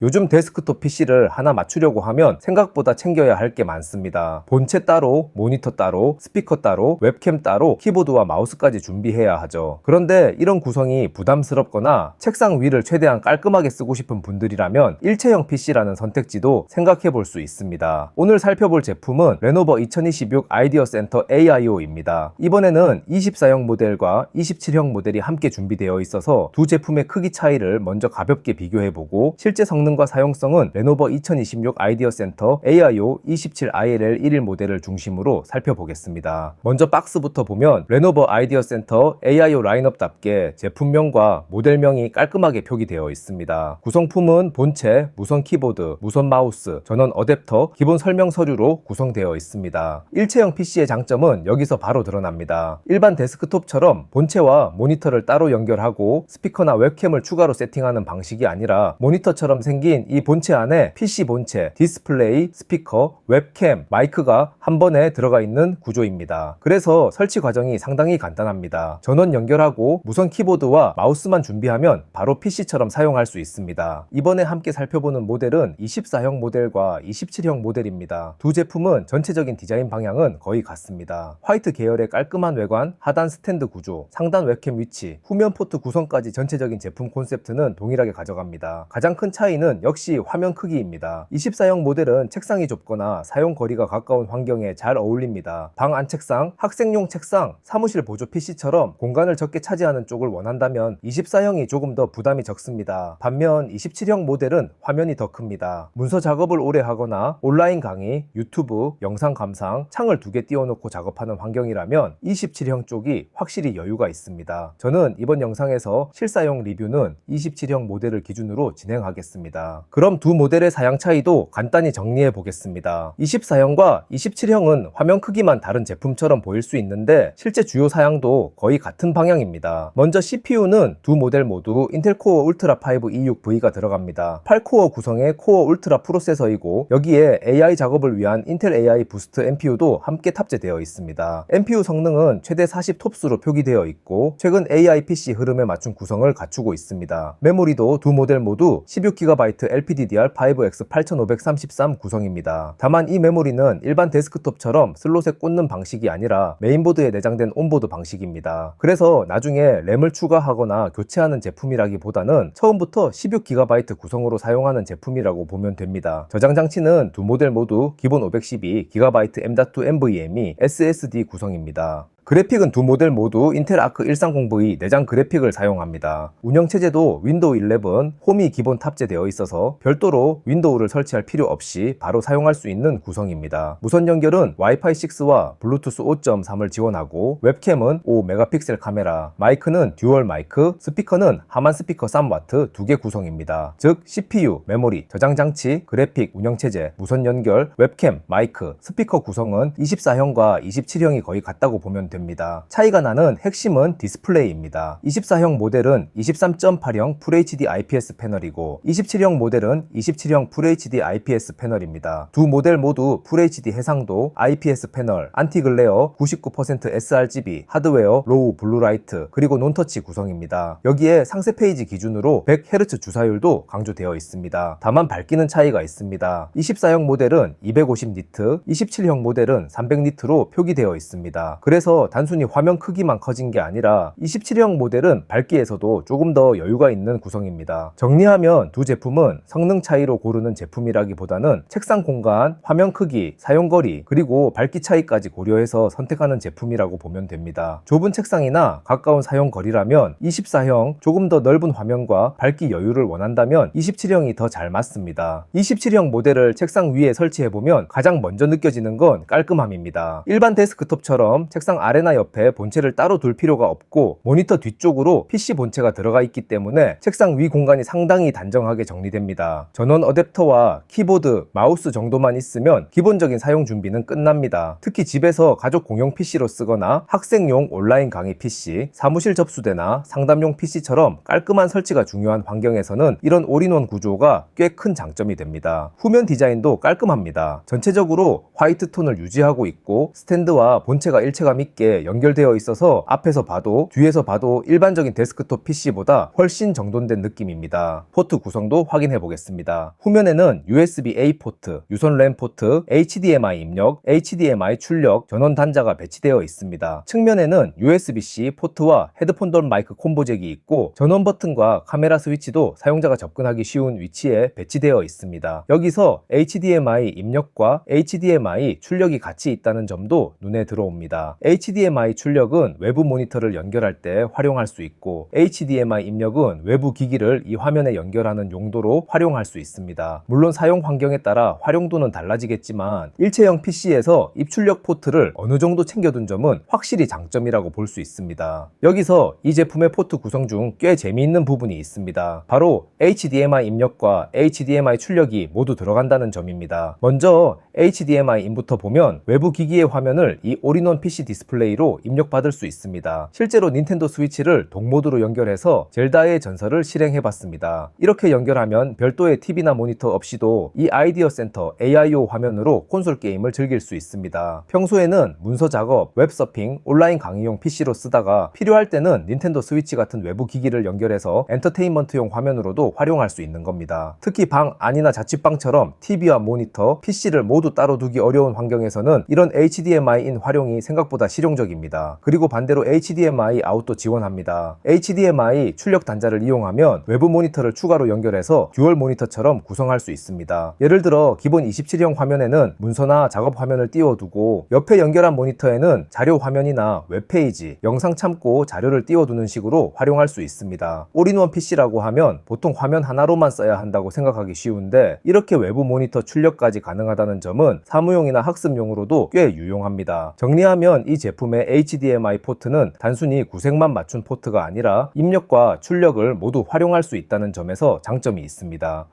요즘 데스크톱 PC를 하나 맞추려고 하면 생각보다 챙겨야 할 게 많습니다. 본체 따로, 모니터 따로, 스피커 따로, 웹캠 따로, 키보드와 마우스까지 준비해야 하죠. 그런데 이런 구성이 부담스럽거나 책상 위를 최대한 깔끔하게 쓰고 싶은 분들이라면 일체형 PC라는 선택지도 생각해 볼 수 있습니다. 오늘 살펴볼 제품은 레노버 2026 아이디어 센터 AIO입니다. 이번에는 24형 모델과 27형 모델이 함께 준비되어 있어서 두 제품의 크기 차이를 먼저 가볍게 비교해보고 실제 성능과 사용성은 레노버 2026 아이디어 센터 AIO 27ILL 1일 모델을 중심으로 살펴보겠습니다. 먼저 박스부터 보면 레노버 아이디어 센터 AIO 라인업답게 제품명과 모델명이 깔끔하게 표기되어 있습니다. 구성품은 본체, 무선 키보드, 무선 마우스, 전원 어댑터, 기본 설명 서류로 구성되어 있습니다. 일체형 PC의 장점은 여기서 바로 드러납니다. 일반 데스크톱처럼 본체와 모니터를 따로 연결하고 스피커나 웹캠을 추가로 세팅하는 방식이 아니라 모니터처럼 생긴 이 본체 안에 PC 본체, 디스플레이, 스피커, 웹캠, 마이크가 한 번에 들어가 있는 구조입니다. 그래서 설치 과정이 상당히 간단합니다. 전원 연결하고 무선 키보드와 마우스만 준비하면 바로 PC처럼 사용할 수 있습니다. 이번에 함께 살펴보는 모델은 24형 모델과 27형 모델입니다. 두 제품은 전체적인 디자인 방향은 거의 같습니다. 화이트 계열의 깔끔한 외관, 하단 스탠드 구조, 상단 웹캠 위치, 후면 포트 구성까지 전체적인 제품 콘셉트는 동일하게 가져갑니다. 가장 큰 차이는 역시 화면 크기입니다. 24형 모델은 책상이 좁거나 사용 거리가 가까운 환경에 잘 어울립니다. 방 안 책상, 학생용 책상, 사무실 보조 PC처럼 공간을 적게 차지하는 쪽을 원한다면 24형이 조금 더 부담이 적습니다. 반면 27형 모델은 화면이 더 큽니다. 문서 작업을 오래 하거나 온라인 강의, 유튜브, 영상 감상, 창을 두 개 띄워놓고 작업하는 환경이라면 27형 쪽이 확실히 여유가 있습니다. 저는 이번 영상에서 실사용 리뷰는 27형 모델을 기준으로 진행하겠습니다. 그럼 두 모델의 사양 차이도 간단히 정리해 보겠습니다. 24형과 27형은 화면 크기만 다른 제품처럼 보일 수 있는데 실제 주요 사양도 거의 같은 방향입니다. 먼저 CPU는 두 모델 모두 인텔 코어 울트라 5 E6V가 들어갑니다. 8코어 구성의 코어 울트라 프로세서이고 여기에 AI 작업을 위한 인텔 AI 부스트 NPU도 함께 탑재되어 있습니다. NPU 성능은 최대 40 톱스로 표기되어 있고 최근 AI PC 흐름에 맞춘 구성을 갖추고 있습니다. 메모리도 두 모델 모두 16GB LPDDR5X 8533 구성입니다. 다만 이 메모리는 일반 데스크톱처럼 슬롯에 꽂는 방식이 아니라 메인보드에 내장된 온보드 방식입니다. 그래서 나중에 램을 추가하거나 교체하는 제품이라기보다는 처음부터 16GB 구성으로 사용하는 제품이라고 보면 됩니다. 저장 장치는 두 모델 모두 기본 512GB M.2 NVMe SSD 구성입니다. 그래픽은 두 모델 모두 인텔 아크 130V 내장 그래픽을 사용합니다. 운영체제도 윈도우 11, 홈이 기본 탑재되어 있어서 별도로 윈도우를 설치할 필요 없이 바로 사용할 수 있는 구성입니다. 무선 연결은 와이파이 6와 블루투스 5.3을 지원하고 웹캠은 5메가픽셀 카메라, 마이크는 듀얼 마이크, 스피커는 하만 스피커 3W 두 개 구성입니다. 즉 CPU, 메모리, 저장 장치, 그래픽, 운영체제, 무선 연결, 웹캠, 마이크, 스피커 구성은 24형과 27형이 거의 같다고 보면 됩니다. 차이가 나는 핵심은 디스플레이입니다. 24형 모델은 23.8형 FHD IPS 패널이고 27형 모델은 27형 FHD IPS 패널입니다. 두 모델 모두 FHD 해상도, IPS 패널, 안티글레어, 99% sRGB, 하드웨어, 로우 블루라이트, 그리고 논터치 구성입니다. 여기에 상세 페이지 기준으로 100Hz 주사율도 강조되어 있습니다. 다만 밝기는 차이가 있습니다. 24형 모델은 250니트, 27형 모델은 300니트로 표기되어 있습니다. 그래서 단순히 화면 크기만 커진 게 아니라 27형 모델은 밝기에서도 조금 더 여유가 있는 구성입니다. 정리하면 두 제품은 성능 차이로 고르는 제품이라기보다는 책상 공간, 화면 크기, 사용거리, 그리고 밝기 차이까지 고려해서 선택하는 제품이라고 보면 됩니다. 좁은 책상이나 가까운 사용거리라면 24형 조금 더 넓은 화면과 밝기 여유를 원한다면 27형이 더 잘 맞습니다. 27형 모델을 책상 위에 설치해보면 가장 먼저 느껴지는 건 깔끔함입니다. 일반 데스크톱처럼 책상 아래나 옆에 본체를 따로 둘 필요가 없고 모니터 뒤쪽으로 PC 본체가 들어가 있기 때문에 책상 위 공간이 상당히 단정하게 정리됩니다. 전원 어댑터와 키보드, 마우스 정도만 있으면 기본적인 사용 준비는 끝납니다. 특히 집에서 가족 공용 PC로 쓰거나 학생용 온라인 강의 PC, 사무실 접수대나 상담용 PC처럼 깔끔한 설치가 중요한 환경에서는 이런 올인원 구조가 꽤 큰 장점이 됩니다. 후면 디자인도 깔끔합니다. 전체적으로 화이트 톤을 유지하고 있고 스탠드와 본체가 일체감 있게 있게 연결되어 있어서 앞에서 봐도 뒤에서 봐도 일반적인 데스크톱 PC보다 훨씬 정돈된 느낌입니다. 포트 구성도 확인해 보겠습니다. 후면에는 USB-A 포트, 유선 램 포트, HDMI 입력, HDMI 출력, 전원 단자가 배치되어 있습니다. 측면에는 USB-C 포트와 헤드폰 돌 마이크 콤보잭이 있고 전원 버튼과 카메라 스위치도 사용자가 접근하기 쉬운 위치에 배치되어 있습니다. 여기서 HDMI 입력과 HDMI 출력이 같이 있다는 점도 눈에 들어옵니다. HDMI 출력은 외부 모니터를 연결할 때 활용할 수 있고 HDMI 입력은 외부 기기를 이 화면에 연결하는 용도로 활용할 수 있습니다. 물론 사용 환경에 따라 활용도는 달라지겠지만 일체형 PC에서 입출력 포트를 어느 정도 챙겨둔 점은 확실히 장점이라고 볼 수 있습니다. 여기서 이 제품의 포트 구성 중 꽤 재미있는 부분이 있습니다. 바로 HDMI 입력과 HDMI 출력이 모두 들어간다는 점입니다. 먼저 HDMI 인부터 보면 외부 기기의 화면을 이 올인원 PC 디스플레이로 입력받을 수 있습니다. 실제로 닌텐도 스위치를 동모드로 연결해서 젤다의 전설을 실행해봤습니다. 이렇게 연결하면 별도의 TV나 모니터 없이도 이 아이디어 센터 AIO 화면으로 콘솔 게임을 즐길 수 있습니다. 평소에는 문서 작업, 웹서핑, 온라인 강의용 PC로 쓰다가 필요할 때는 닌텐도 스위치 같은 외부 기기를 연결해서 엔터테인먼트용 화면으로도 활용할 수 있는 겁니다. 특히 방 안이나 자취방처럼 TV와 모니터, PC를 모두 따로 두기 어려운 환경에서는 이런 HDMI인 활용이 생각보다 실용적입니다. 그리고 반대로 HDMI 아웃도 지원합니다. HDMI 출력 단자를 이용하면 외부 모니터를 추가로 연결해서 듀얼 모니터처럼 구성할 수 있습니다. 예를 들어 기본 27형 화면에는 문서나 작업 화면을 띄워두고 옆에 연결한 모니터에는 자료 화면이나 웹페이지, 영상 참고 자료를 띄워두는 식으로 활용할 수 있습니다. 올인원 PC라고 하면 보통 화면 하나로만 써야 한다고 생각하기 쉬운데 이렇게 외부 모니터 출력까지 가능하다는 점은 사무용이나 학습용으로도 꽤 유용합니다. 정리하면 이 제품의 HDMI 포트는 단순히 구색만 맞춘 포트가 아니라 입력과 출력을 모두 활용할 수 있다는 점에서 장점이 있습니다.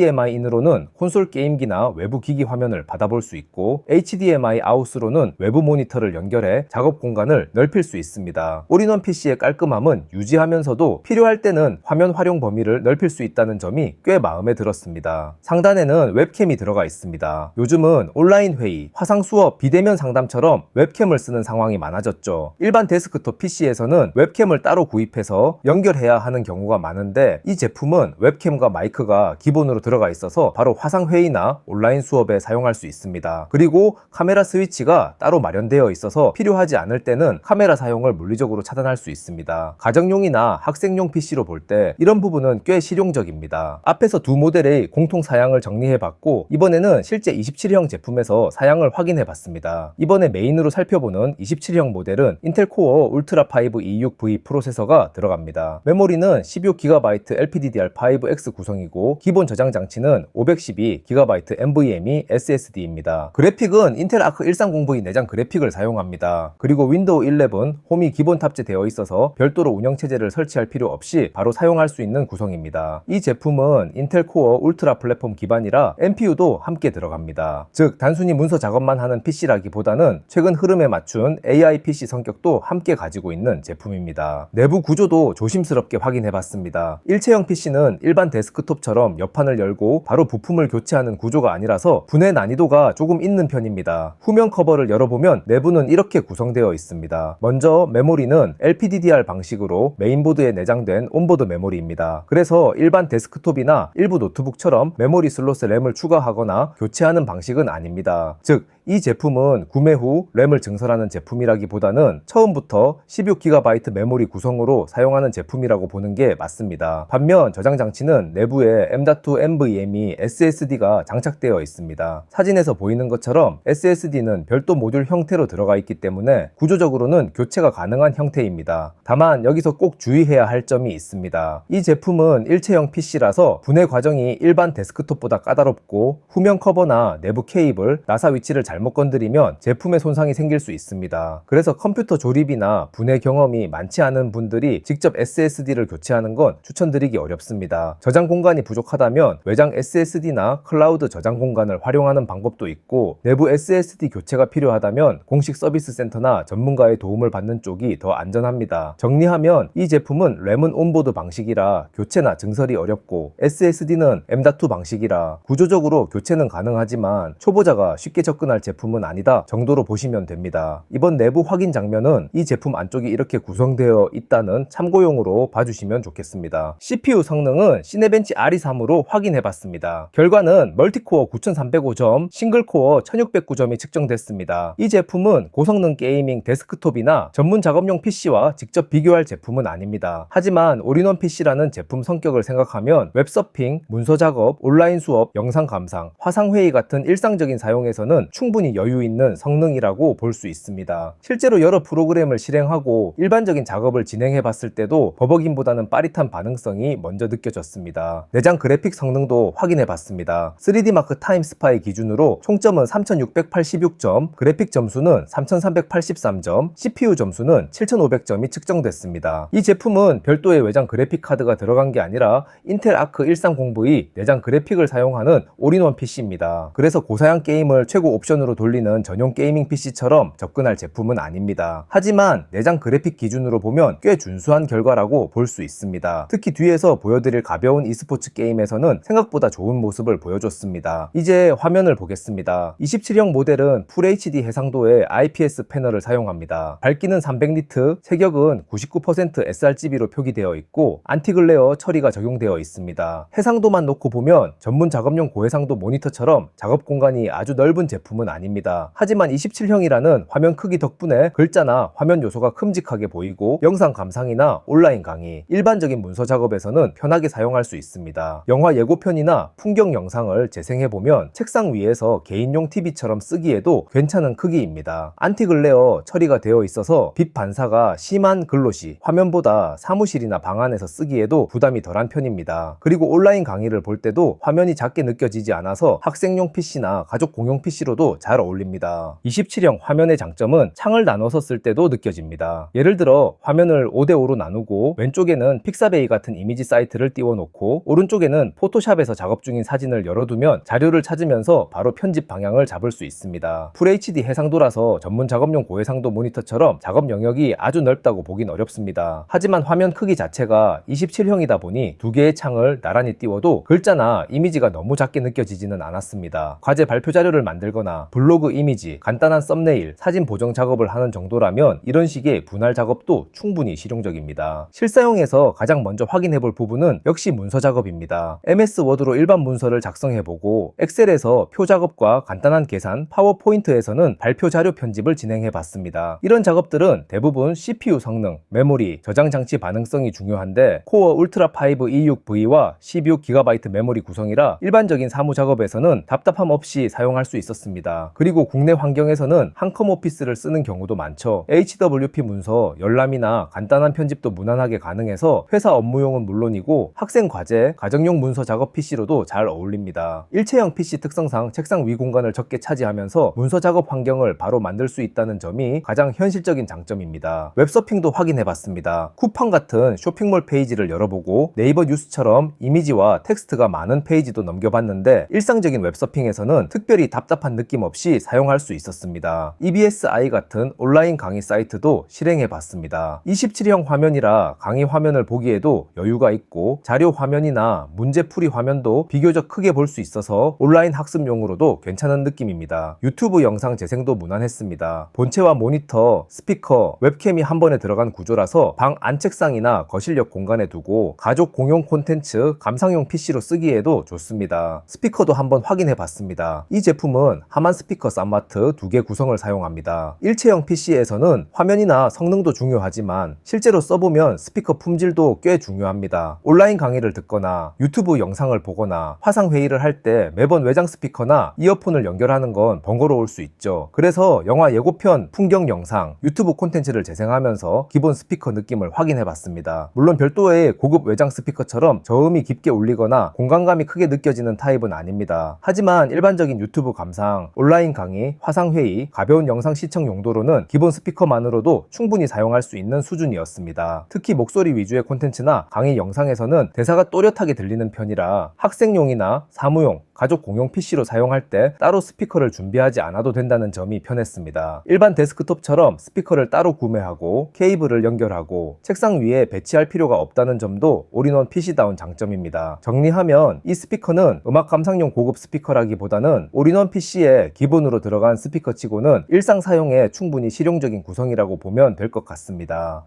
HDMI인으로는 콘솔 게임기나 외부 기기 화면을 받아볼 수 있고 HDMI 아웃으로는 외부 모니터를 연결해 작업 공간을 넓힐 수 있습니다. 올인원 PC의 깔끔함은 유지하면서도 필요할 때는 화면 활용 범위를 넓힐 수 있다는 점이 꽤 마음에 들었습니다. 상단에는 웹캠이 들어가 있습니다. 요즘은 온라인 회의, 화상 수업, 비대면 상담처럼 웹캠을 쓰는 상황이 많아졌죠. 일반 데스크톱 PC에서는 웹캠을 따로 구입해서 연결해야 하는 경우가 많은데 이 제품은 웹캠과 마이크가 기본으로 들어가 있어서 바로 화상 회의나 온라인 수업에 사용할 수 있습니다. 그리고 카메라 스위치가 따로 마련되어 있어서 필요하지 않을 때는 카메라 사용을 물리적으로 차단할 수 있습니다. 가정용이나 학생용 PC로 볼 때 이런 부분은 꽤 실용적입니다. 앞에서 두 모델의 공통 사양을 정리해봤고 이번에는 실제 27형 제품에서 사양을 확인해봤습니다. 이번에 메인으로 살펴보는 27형 모델은 인텔 코어 울트라 5 26V 프로세서가 들어갑니다. 메모리는 16GB LPDDR5X 구성이고 기본 저장 장치는 512GB NVMe SSD입니다. 그래픽은 인텔 아크 130V 내장 그래픽을 사용합니다. 그리고 윈도우 11 홈이 기본 탑재되어 있어서 별도로 운영체제를 설치할 필요 없이 바로 사용할 수 있는 구성입니다. 이 제품은 인텔 코어 울트라 플랫폼 기반이라 NPU도 함께 들어갑니다. 즉 단순히 문서 작업만 하는 PC라기보다는 최근 흐름에 맞춘 AI PC 성격도 함께 가지고 있는 제품입니다. 내부 구조도 조심스럽게 확인해봤습니다. 일체형 PC는 일반 데스크톱처럼 옆판을 열고 바로 부품을 교체하는 구조가 아니라서 분해 난이도가 조금 있는 편입니다. 후면 커버를 열어보면 내부는 이렇게 구성되어 있습니다. 먼저 메모리는 LPDDR 방식으로 메인보드에 내장된 온보드 메모리입니다. 그래서 일반 데스크톱이나 일부 노트북처럼 메모리 슬롯에 램을 추가하거나 교체하는 방식은 아닙니다. 즉 이 제품은 구매 후 램을 증설하는 제품이라기보다는 처음부터 16GB 메모리 구성으로 사용하는 제품이라고 보는 게 맞습니다. 반면 저장 장치는 내부에 M.2 NVMe SSD가 장착되어 있습니다. 사진에서 보이는 것처럼 SSD는 별도 모듈 형태로 들어가 있기 때문에 구조적으로는 교체가 가능한 형태입니다. 다만 여기서 꼭 주의해야 할 점이 있습니다. 이 제품은 일체형 PC라서 분해 과정이 일반 데스크톱보다 까다롭고 후면 커버나 내부 케이블, 나사 위치를 잘못 건드리면 제품에 손상이 생길 수 있습니다. 그래서 컴퓨터 조립이나 분해 경험이 많지 않은 분들이 직접 SSD를 교체하는 건 추천드리기 어렵습니다. 저장 공간이 부족하다면 외장 SSD나 클라우드 저장 공간을 활용하는 방법도 있고 내부 SSD 교체가 필요하다면 공식 서비스 센터나 전문가의 도움을 받는 쪽이 더 안전합니다. 정리하면 이 제품은 램은 온보드 방식이라 교체나 증설이 어렵고 SSD는 M.2 방식이라 구조적으로 교체는 가능하지만 초보자가 쉽게 접근할 제품은 아니다 정도로 보시면 됩니다. 이번 내부 확인 장면은 이 제품 안쪽이 이렇게 구성되어 있다는 참고용으로 봐주시면 좋겠습니다. CPU 성능은 시네벤치 RE3으로 확인해봤습니다. 결과는 멀티코어 9305점, 싱글코어 1609점이 측정됐습니다. 이 제품은 고성능 게이밍 데스크톱이나 전문 작업용 PC와 직접 비교할 제품은 아닙니다. 하지만 올인원 PC라는 제품 성격을 생각하면 웹서핑, 문서 작업, 온라인 수업, 영상 감상, 화상회의 같은 일상적인 사용에서는 충분히 여유 있는 성능이라고 볼 수 있습니다. 실제로 여러 프로그램을 실행하고 일반적인 작업을 진행해 봤을 때도 버벅임보다는 빠릿한 반응성이 먼저 느껴졌습니다. 내장 그래픽 성능도 확인해 봤습니다. 3D마크 타임스파이 기준으로 총점은 3686점, 그래픽 점수는 3383점, CPU 점수는 7500점이 측정됐습니다. 이 제품은 별도의 외장 그래픽 카드가 들어간 게 아니라 인텔 아크 1300V 내장 그래픽을 사용하는 올인원 PC입니다. 그래서 고사양 게임을 최고 옵션으로 돌리는 전용 게이밍 PC처럼 접근할 제품은 아닙니다. 하지만 내장 그래픽 기준으로 보면 꽤 준수한 결과라고 볼 수 있습니다. 특히 뒤에서 보여드릴 가벼운 e스포츠 게임에서는 생각보다 좋은 모습을 보여줬습니다. 이제 화면을 보겠습니다. 27형 모델은 FHD 해상도의 IPS 패널을 사용합니다. 밝기는 300니트, 색역은 99% sRGB로 표기되어 있고 안티글레어 처리가 적용되어 있습니다. 해상도만 놓고 보면 전문 작업용 고해상도 모니터처럼 작업 공간이 아주 넓은 제품은 아닙니다. 하지만 27형이라는 화면 크기 덕분에 글자나 화면 요소가 큼직하게 보이고 영상 감상이나 온라인 강의, 일반적인 문서 작업에서는 편하게 사용할 수 있습니다. 영화 예고편이나 풍경 영상을 재생해보면 책상 위에서 개인용 TV처럼 쓰기에도 괜찮은 크기입니다. 안티글레어 처리가 되어 있어서 빛 반사가 심한 글로시, 화면보다 사무실이나 방 안에서 쓰기에도 부담이 덜한 편입니다. 그리고 온라인 강의를 볼 때도 화면이 작게 느껴지지 않아서 학생용 PC나 가족 공용 PC로도 잘 어울립니다. 27형 화면의 장점은 창을 나눠서 쓸 때도 느껴집니다. 예를 들어 화면을 5대5로 나누고 왼쪽에는 픽사베이 같은 이미지 사이트를 띄워놓고 오른쪽에는 포토샵에서 작업 중인 사진을 열어두면 자료를 찾으면서 바로 편집 방향을 잡을 수 있습니다. FHD 해상도라서 전문 작업용 고해상도 모니터처럼 작업 영역이 아주 넓다고 보긴 어렵습니다. 하지만 화면 크기 자체가 27형이다 보니 두 개의 창을 나란히 띄워도 글자나 이미지가 너무 작게 느껴지지는 않았습니다. 과제 발표 자료를 만들거나 블로그 이미지, 간단한 썸네일, 사진 보정 작업을 하는 정도라면 이런 식의 분할 작업도 충분히 실용적입니다. 실사용에서 가장 먼저 확인해볼 부분은 역시 문서 작업입니다. MS 워드로 일반 문서를 작성해보고 엑셀에서 표 작업과 간단한 계산, 파워포인트에서는 발표 자료 편집을 진행해봤습니다. 이런 작업들은 대부분 CPU 성능, 메모리, 저장 장치 반응성이 중요한데 코어 울트라 5 E6V와 16GB 메모리 구성이라 일반적인 사무 작업에서는 답답함 없이 사용할 수 있었습니다. 그리고 국내 환경에서는 한컴 오피스를 쓰는 경우도 많죠. HWP 문서, 열람이나 간단한 편집도 무난하게 가능해서 회사 업무용은 물론이고 학생 과제, 가정용 문서 작업 PC로도 잘 어울립니다. 일체형 PC 특성상 책상 위 공간을 적게 차지하면서 문서 작업 환경을 바로 만들 수 있다는 점이 가장 현실적인 장점입니다. 웹서핑도 확인해봤습니다. 쿠팡 같은 쇼핑몰 페이지를 열어보고 네이버 뉴스처럼 이미지와 텍스트가 많은 페이지도 넘겨봤는데 일상적인 웹서핑에서는 특별히 답답한 느낌 없이 사용할 수 있었습니다. EBSI 같은 온라인 강의 사이트도 실행해봤습니다. 27형 화면이라 강의 화면을 보기에도 여유가 있고 자료 화면이나 문제풀이 화면도 비교적 크게 볼 수 있어서 온라인 학습용으로도 괜찮은 느낌입니다. 유튜브 영상 재생도 무난했습니다. 본체와 모니터, 스피커, 웹캠이 한 번에 들어간 구조라서 방 안책상이나 거실역 공간에 두고 가족 공용 콘텐츠, 감상용 PC로 쓰기에도 좋습니다. 스피커도 한번 확인해봤습니다. 이 제품은 하만 스피커 쌈마트 2개 구성을 사용합니다. 일체형 PC에서는 화면이나 성능도 중요하지만 실제로 써보면 스피커 품질도 꽤 중요합니다. 온라인 강의를 듣거나 유튜브 영상을 보거나 화상회의를 할 때 매번 외장 스피커나 이어폰을 연결하는 건 번거로울 수 있죠. 그래서 영화 예고편, 풍경 영상, 유튜브 콘텐츠를 재생하면서 기본 스피커 느낌을 확인해봤습니다. 물론 별도의 고급 외장 스피커처럼 저음이 깊게 울리거나 공간감이 크게 느껴지는 타입은 아닙니다. 하지만 일반적인 유튜브 감상, 온라인 강의, 화상회의, 가벼운 영상 시청 용도로는 기본 스피커만으로도 충분히 사용할 수 있는 수준이었습니다. 특히 목소리 위주의 콘텐츠나 강의 영상에서는 대사가 또렷하게 들리는 편이라 학생용이나 사무용, 가족 공용 PC로 사용할 때 따로 스피커를 준비하지 않아도 된다는 점이 편했습니다. 일반 데스크톱처럼 스피커를 따로 구매하고 케이블을 연결하고 책상 위에 배치할 필요가 없다는 점도 올인원 PC다운 장점입니다. 정리하면 이 스피커는 음악 감상용 고급 스피커라기보다는 올인원 PC에 기본으로 들어간 스피커치고는 일상 사용에 충분히 실용적인 구성이라고 보면 될 것 같습니다.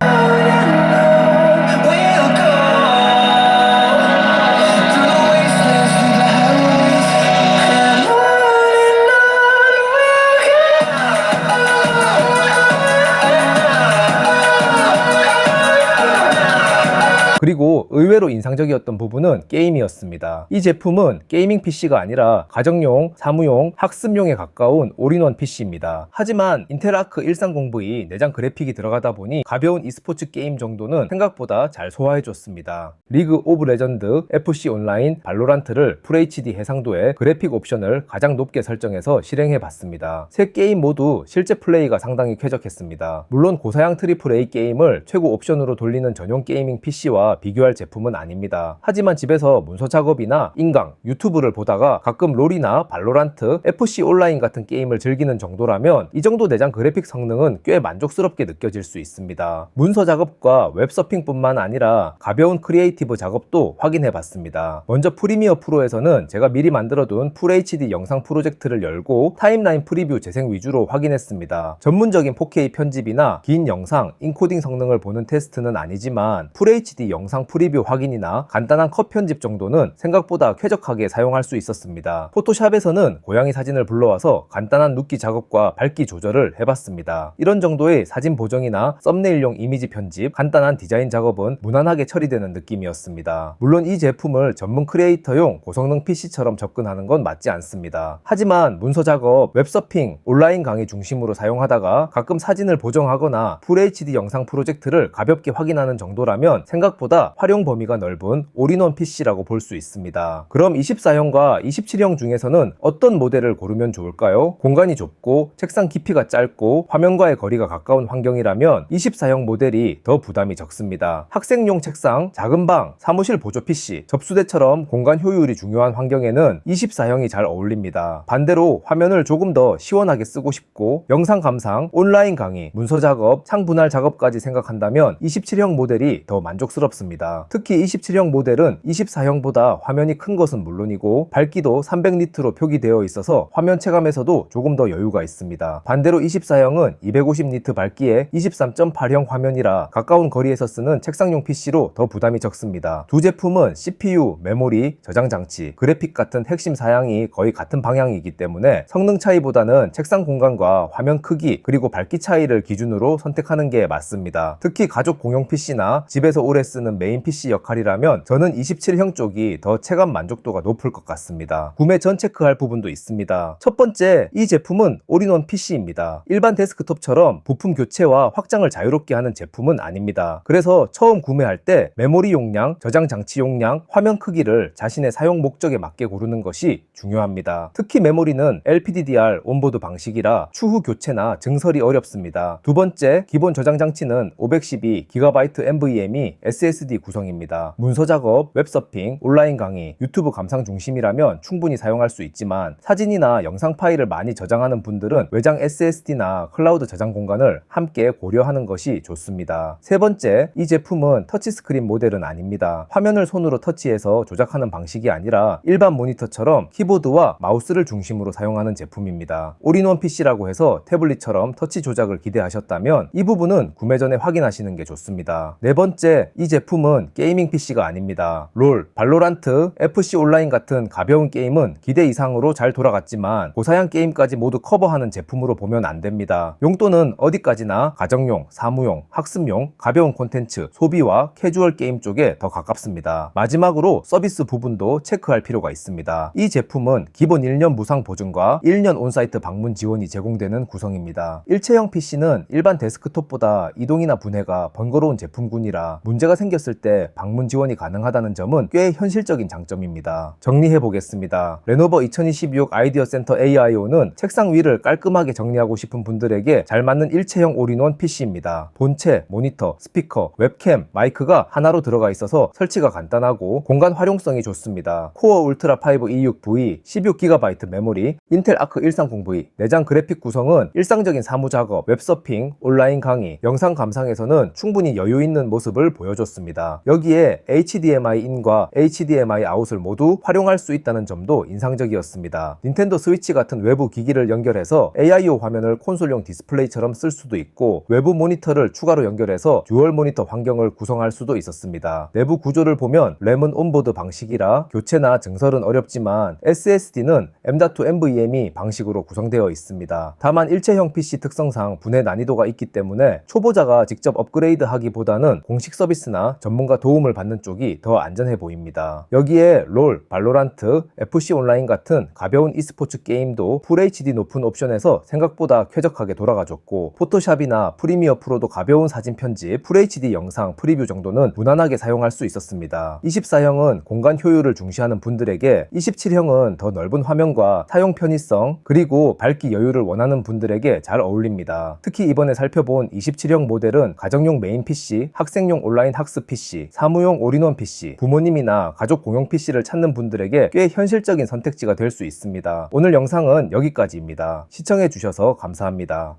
그리고 의외로 인상적이었던 부분은 게임이었습니다. 이 제품은 게이밍 PC가 아니라 가정용, 사무용, 학습용에 가까운 올인원 PC입니다. 하지만 인텔 아크 130V 내장 그래픽이 들어가다 보니 가벼운 e스포츠 게임 정도는 생각보다 잘 소화해줬습니다. 리그 오브 레전드, FC 온라인, 발로란트를 FHD 해상도의 그래픽 옵션을 가장 높게 설정해서 실행해봤습니다. 세 게임 모두 실제 플레이가 상당히 쾌적했습니다. 물론 고사양 AAA 게임을 최고 옵션으로 돌리는 전용 게이밍 PC와 비교할 제품은 아닙니다. 하지만 집에서 문서 작업이나 인강, 유튜브를 보다가 가끔 롤이나 발로란트, FC 온라인 같은 게임을 즐기는 정도라면 이 정도 내장 그래픽 성능은 꽤 만족스럽게 느껴질 수 있습니다. 문서 작업과 웹서핑뿐만 아니라 가벼운 크리에이티브 작업도 확인해봤습니다. 먼저 프리미어 프로에서는 제가 미리 만들어둔 FHD 영상 프로젝트를 열고 타임라인 프리뷰 재생 위주로 확인했습니다. 전문적인 4K 편집이나 긴 영상, 인코딩 성능을 보는 테스트는 아니지만 FHD 영상 프리뷰 확인이나 간단한 컷 편집 정도는 생각보다 쾌적하게 사용할 수 있었습니다. 포토샵에서는 고양이 사진을 불러와서 간단한 눕기 작업과 밝기 조절을 해봤습니다. 이런 정도의 사진 보정이나 썸네일용 이미지 편집, 간단한 디자인 작업은 무난하게 처리되는 느낌이었습니다. 물론 이 제품을 전문 크리에이터용 고성능 PC처럼 접근하는 건 맞지 않습니다. 하지만 문서 작업, 웹서핑, 온라인 강의 중심으로 사용하다가 가끔 사진을 보정하거나 FHD 영상 프로젝트를 가볍게 확인하는 정도라면 생각보다 활용 범위가 넓은 올인원 PC라고 볼 수 있습니다. 그럼 24형과 27형 중에서는 어떤 모델을 고르면 좋을까요? 공간이 좁고 책상 깊이가 짧고 화면과의 거리가 가까운 환경이라면 24형 모델이 더 부담이 적습니다. 학생용 책상, 작은 방, 사무실 보조 PC, 접수대처럼 공간 효율이 중요한 환경에는 24형이 잘 어울립니다. 반대로 화면을 조금 더 시원하게 쓰고 싶고 영상 감상, 온라인 강의, 문서 작업, 창 분할 작업까지 생각한다면 27형 모델이 더 만족스럽습니다. 특히 27형 모델은 24형보다 화면이 큰 것은 물론이고 밝기도 300니트로 표기되어 있어서 화면 체감에서도 조금 더 여유가 있습니다. 반대로 24형은 250니트 밝기에 23.8형 화면이라 가까운 거리에서 쓰는 책상용 PC로 더 부담이 적습니다. 두 제품은 CPU, 메모리, 저장 장치, 그래픽 같은 핵심 사양이 거의 같은 방향이기 때문에 성능 차이보다는 책상 공간과 화면 크기 그리고 밝기 차이를 기준으로 선택하는 게 맞습니다. 특히 가족 공용 PC나 집에서 오래 쓰는 메인 PC 역할이라면 저는 27형 쪽이 더 체감 만족도가 높을 것 같습니다. 구매 전 체크할 부분도 있습니다. 첫 번째, 이 제품은 올인원 PC입니다. 일반 데스크톱처럼 부품 교체와 확장을 자유롭게 하는 제품은 아닙니다. 그래서 처음 구매할 때 메모리 용량, 저장 장치 용량, 화면 크기를 자신의 사용 목적에 맞게 고르는 것이 중요합니다. 특히 메모리는 LPDDR 온보드 방식이라 추후 교체나 증설이 어렵습니다. 두 번째, 기본 저장 장치는 512GB NVMe SSD 구성입니다. 문서 작업, 웹서핑, 온라인 강의, 유튜브 감상 중심이라면 충분히 사용할 수 있지만 사진이나 영상 파일을 많이 저장하는 분들은 외장 SSD나 클라우드 저장 공간을 함께 고려하는 것이 좋습니다. 세 번째, 이 제품은 터치스크린 모델은 아닙니다. 화면을 손으로 터치해서 조작하는 방식이 아니라 일반 모니터처럼 키보드와 마우스를 중심으로 사용하는 제품입니다. 올인원 PC라고 해서 태블릿처럼 터치 조작을 기대하셨다면 이 부분은 구매 전에 확인하시는 게 좋습니다. 네 번째, 이 제품은 게이밍 PC가 아닙니다. 롤, 발로란트, FC 온라인 같은 가벼운 게임은 기대 이상으로 잘 돌아갔지만 고사양 게임까지 모두 커버하는 제품으로 보면 안 됩니다. 용도는 어디까지나 가정용, 사무용, 학습용, 가벼운 콘텐츠, 소비와 캐주얼 게임 쪽에 더 가깝습니다. 마지막으로 서비스 부분도 체크할 필요가 있습니다. 이 제품은 기본 1년 무상 보증과 1년 온사이트 방문 지원이 제공되는 구성입니다. 일체형 PC는 일반 데스크톱보다 이동이나 분해가 번거로운 제품군이라 문제가 생겼을 때 방문 방문 지원이 가능하다는 점은 꽤 현실적인 장점입니다. 정리해 보겠습니다. 레노버 2026 아이디어 센터 AIO는 책상 위를 깔끔하게 정리하고 싶은 분들에게 잘 맞는 일체형 올인원 PC입니다. 본체, 모니터, 스피커, 웹캠, 마이크가 하나로 들어가 있어서 설치가 간단하고 공간 활용성이 좋습니다. 코어 울트라 5 E6V, 16GB 메모리, 인텔 아크 130V, 내장 그래픽 구성은 일상적인 사무 작업, 웹서핑, 온라인 강의, 영상 감상에서는 충분히 여유 있는 모습을 보여줬습니다. 여기에 HDMI 인과 HDMI 아웃을 모두 활용할 수 있다는 점도 인상적이었습니다. 닌텐도 스위치 같은 외부 기기를 연결해서 AIO 화면을 콘솔용 디스플레이처럼 쓸 수도 있고 외부 모니터를 추가로 연결해서 듀얼 모니터 환경을 구성할 수도 있었습니다. 내부 구조를 보면 램은 온보드 방식이라 교체나 증설은 어렵지만 SSD는 M.2 NVMe 방식으로 구성되어 있습니다. 다만 일체형 PC 특성상 분해 난이도가 있기 때문에 초보자가 직접 업그레이드 하기보다는 공식 서비스나 전문가 도움을 받는 쪽이 더 안전해 보입니다. 여기에 롤, 발로란트, FC 온라인 같은 가벼운 e스포츠 게임도 FHD 높은 옵션에서 생각보다 쾌적하게 돌아가줬고 포토샵이나 프리미어 프로도 가벼운 사진 편집, FHD 영상 프리뷰 정도는 무난하게 사용할 수 있었습니다. 24형은 공간 효율을 중시하는 분들에게, 27형은 더 넓은 화면과 사용 편의성 그리고 밝기 여유를 원하는 분들에게 잘 어울립니다. 특히 이번에 살펴본 27형 모델은 가정용 메인 PC, 학생용 온라인 학습 PC, 사무용 올인원 PC, 부모님이나 가족 공용 PC를 찾는 분들에게 꽤 현실적인 선택지가 될 수 있습니다. 오늘 영상은 여기까지입니다. 시청해주셔서 감사합니다.